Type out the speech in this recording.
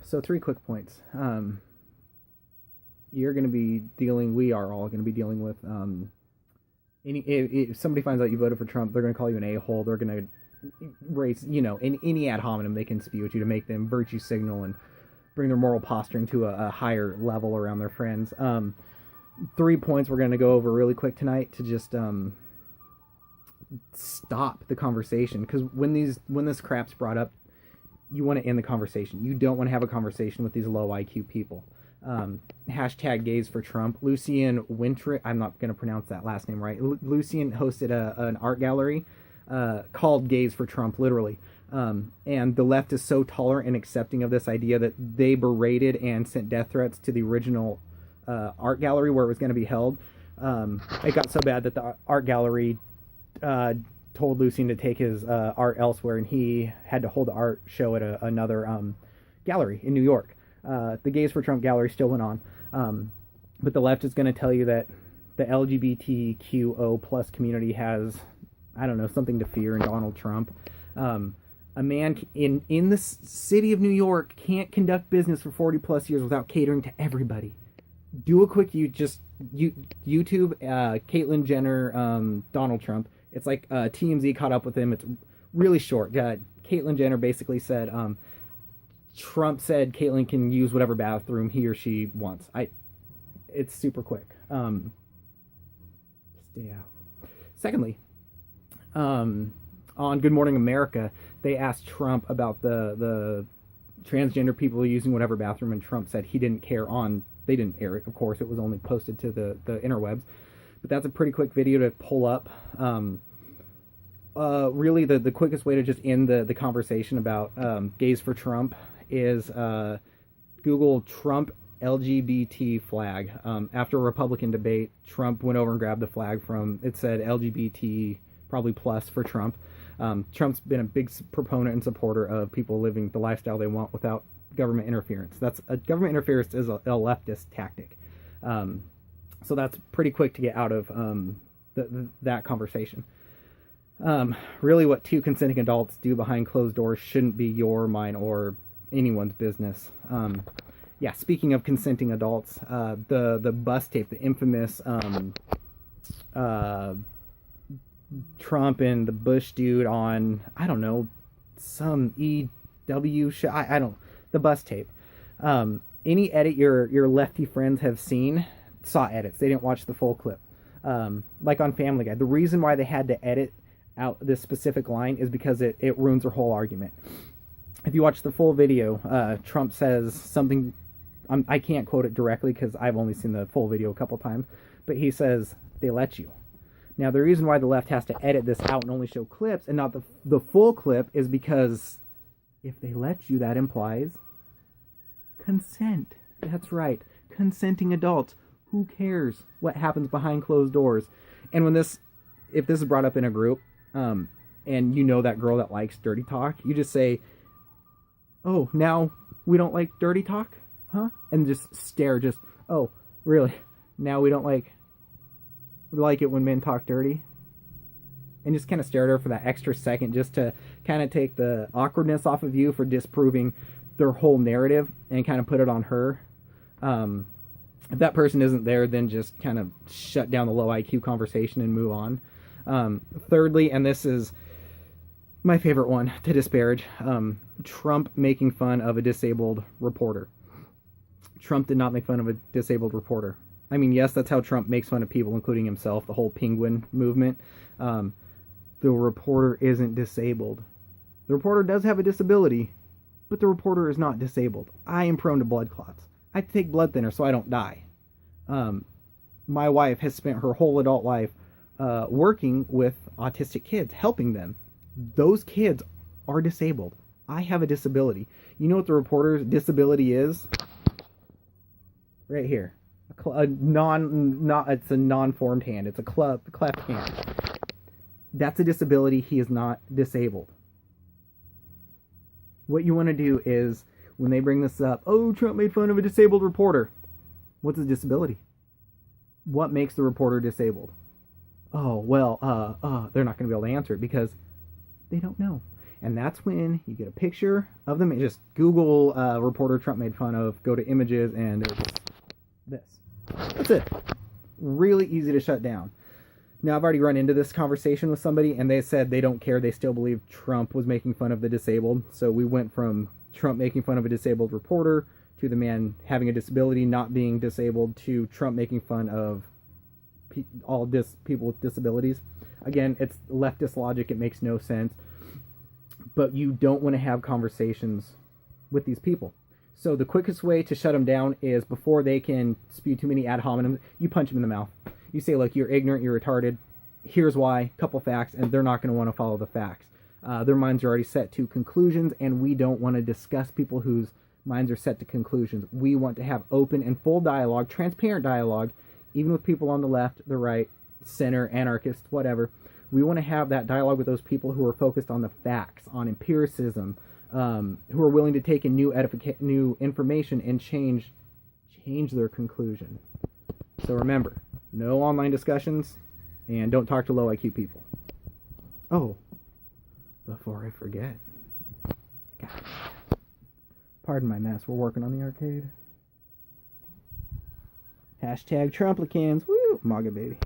So 3 quick points. We are all going to be dealing with if somebody finds out you voted for Trump, they're going to call you an a-hole. They're going to raise, any ad hominem they can spew at you to make them virtue signal and bring their moral posturing to a higher level around their friends. 3 points we're going to go over really quick tonight to just stop the conversation, because when this crap's brought up, you want to end the conversation. You don't want to have a conversation with these low IQ people. Hashtag gays for Trump. Lucian Wintrich, I'm not going to pronounce that last name right. Lucian hosted an art gallery called Gays for Trump, literally. And the left is so tolerant and accepting of this idea that they berated and sent death threats to the original art gallery where it was going to be held. It got so bad that the art gallery told Lucian to take his art elsewhere, and he had to hold the art show at another gallery in New York. The Gays for Trump gallery still went on, but the left is going to tell you that the LGBTQO plus community has, I don't know, something to fear in Donald Trump. A man in the city of New York can't conduct business for 40 plus years without catering to everybody. Do a quick YouTube Caitlyn Jenner, Donald Trump. It's like TMZ caught up with him. It's really short. Caitlyn Jenner basically said Trump said Caitlyn can use whatever bathroom he or she wants. It's super quick. Stay out. Secondly, on Good Morning America, they asked Trump about the transgender people using whatever bathroom, and Trump said he didn't care. They didn't air it, of course. It was only posted to the interwebs. But that's a pretty quick video to pull up. Really, the quickest way to just end the conversation about gays for Trump is Google Trump LGBT flag. After a Republican debate, Trump went over and grabbed the flag it said LGBT, probably plus, for Trump. Trump's been a big proponent and supporter of people living the lifestyle they want without government interference. Government interference is a leftist tactic. So that's pretty quick to get out of that conversation. Really, what two consenting adults do behind closed doors shouldn't be your, mine, or anyone's business. Speaking of consenting adults, the bus tape, the infamous Trump and the Bush dude on, I don't know, some EW show, the bus tape. Any edit your lefty friends have seen saw edits. They didn't watch the full clip. Like on Family Guy, the reason why they had to edit out this specific line is because it ruins their whole argument. If you watch the full video, Trump says something, I can't quote it directly because I've only seen the full video a couple times, but he says, they let you. Now, the reason why the left has to edit this out and only show clips and not the full clip is because if they let you, that implies consent. That's right. Consenting adults. Who cares what happens behind closed doors? And if this is brought up in a group, and you know that girl that likes dirty talk, you just say, oh, now we don't like dirty talk? Huh? And just stare, oh, really? Now we like it when men talk dirty? And just kind of stare at her for that extra second just to kind of take the awkwardness off of you for disproving their whole narrative and kind of put it on her. If that person isn't there, then just kind of shut down the low IQ conversation and move on. Thirdly, and this is my favorite one to disparage, Trump making fun of a disabled reporter. Trump did not make fun of a disabled reporter. I mean, yes, that's how Trump makes fun of people, including himself, the whole penguin movement. The reporter isn't disabled. The reporter does have a disability, but the reporter is not disabled. I am prone to blood clots. I have to take blood thinner so I don't die. My wife has spent her whole adult life working with autistic kids, helping them. Those kids are disabled. I have a disability. You know what the reporter's disability is? Right here. It's a non-formed hand. It's a cleft hand. That's a disability. He is not disabled. What you want to do is, when they bring this up, oh, Trump made fun of a disabled reporter. What's his disability? What makes the reporter disabled? Oh, well, they're not going to be able to answer it because they don't know. And that's when you get a picture of them. Just Google reporter Trump made fun of, go to images, and it's this. That's it. Really easy to shut down. Now, I've already run into this conversation with somebody, and they said they don't care. They still believe Trump was making fun of the disabled. So we went from Trump making fun of a disabled reporter to the man having a disability not being disabled to Trump making fun of people with disabilities. Again, it's leftist logic. It makes no sense. But you don't want to have conversations with these people. So the quickest way to shut them down is, before they can spew too many ad hominems, you punch them in the mouth. You say, look, you're ignorant, you're retarded, here's why, couple facts, and they're not going to want to follow the facts. Their minds are already set to conclusions, and we don't want to discuss people whose minds are set to conclusions. We want to have open and full dialogue, transparent dialogue, even with people on the left, the right, center, anarchists, whatever. We want to have that dialogue with those people who are focused on the facts, on empiricism, who are willing to take in new information and change their conclusion. So remember, no online discussions, and don't talk to low IQ people. Oh, before I forget. God. Pardon my mess, we're working on the arcade. Hashtag Trumplicans. Woo! MAGA baby.